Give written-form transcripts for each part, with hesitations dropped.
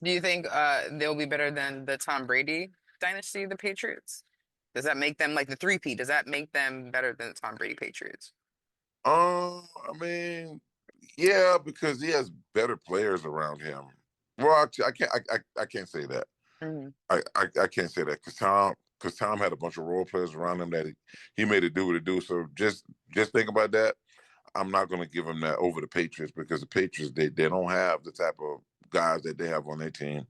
Do you think they'll be better than the Tom Brady dynasty, the Patriots? Does that make them like the three-peat? Does that make them better than the Tom Brady Patriots? I mean, yeah, because he has better players around him. Well, actually, I can't say that. Hmm. I can't say that because Tom had a bunch of role players around him that he made it do what it do. So just think about that. I'm not going to give him that over the Patriots because the Patriots they don't have the type of guys that they have on their team.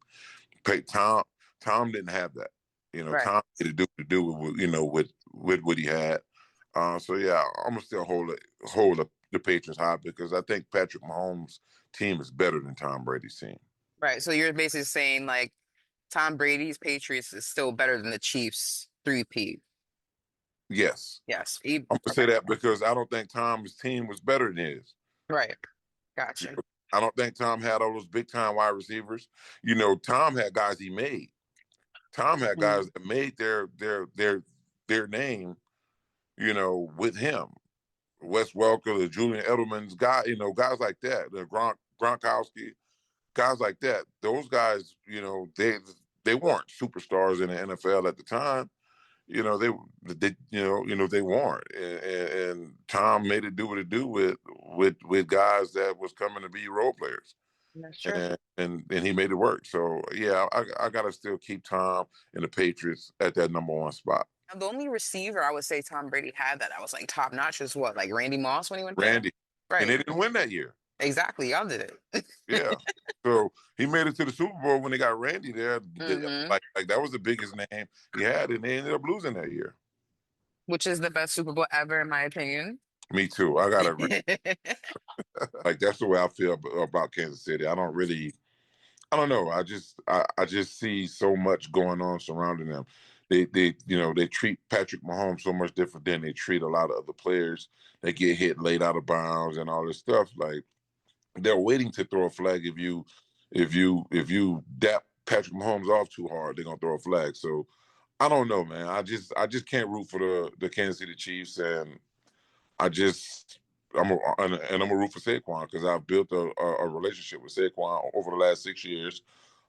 Tom didn't have that. Right. Tom had to do to do with with what he had. So yeah, I'm gonna still hold up the Patriots high because I think Patrick Mahomes' team is better than Tom Brady's team. Right. So you're basically saying like Tom Brady's Patriots is still better than the Chiefs three-peat. Yes, Yes. I'm gonna say Okay. that because I don't think Tom's team was better than his. Right. Gotcha. I don't think Tom had all those big time wide receivers. Tom had guys he made. Tom had guys Mm. that made their name, with him. Wes Welker, the Julian Edelman's guys like that, the Gronkowski, guys like that. Those guys, they weren't superstars in the NFL at the time. They weren't, and Tom made it do what it do with guys that was coming to be role players, That's true. and he made it work. So yeah, I gotta still keep Tom and the Patriots at that number one spot. Now, the only receiver I would say Tom Brady had that I was like top notch is what, like Randy Moss when he went there? Randy, and they Right. didn't win that year. Exactly. Y'all did it. Yeah. So he made it to the Super Bowl when they got Randy there. Hmm. Like that was the biggest name he had, and they ended up losing that year. Which is the best Super Bowl ever, in my opinion. Me too. I gotta agree. Like that's the way I feel about Kansas City. I don't know. I just see so much going on surrounding them. They treat Patrick Mahomes so much different than they treat a lot of other players. They get hit late out of bounds and all this stuff. Like they're waiting to throw a flag if you dap Patrick Mahomes off too hard, they're gonna throw a flag. So I don't know, man. I just can't root for the Kansas City Chiefs, and I just and I'm a root for Saquon because I've built a relationship with Saquon over the last 6 years.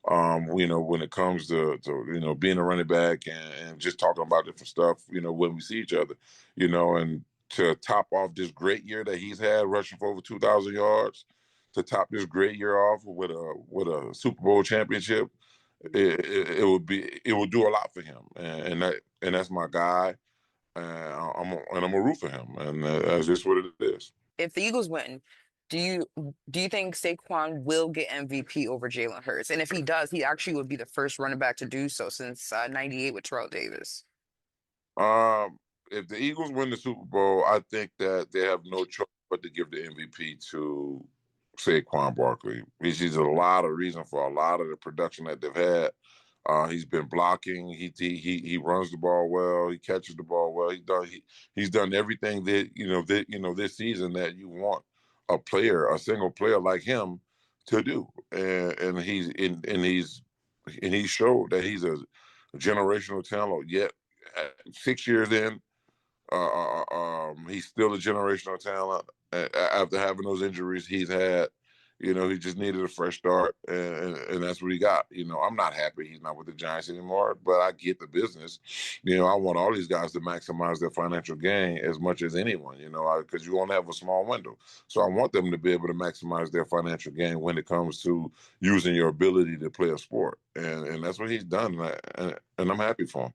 When it comes to being a running back and just talking about different stuff, when we see each other, and to top off this great year that he's had, rushing for over 2,000 yards, to top this great year off with a Super Bowl championship, it would do a lot for him, and that's my guy. I'm a root for him, and that's just what it is. If the Eagles win, do you do you think Saquon will get MVP over Jalen Hurts? And if he does, he actually would be the first running back to do so since '98 with Terrell Davis. If the Eagles win the Super Bowl, I think that they have no choice but to give the MVP to Saquon Barkley. He's a lot of reason for a lot of the production that they've had. He's been blocking. He runs the ball well. He catches the ball well. He's done everything this season that you want a single player like him to do. And he's showed that he's a generational talent. Yet 6 years in, he's still a generational talent. After having those injuries he's had, he just needed a fresh start, and that's what he got. I'm not happy he's not with the Giants anymore, but I get the business. I want all these guys to maximize their financial gain as much as anyone, because you only have a small window. So I want them to be able to maximize their financial gain when it comes to using your ability to play a sport, and that's what he's done, and I'm happy for him.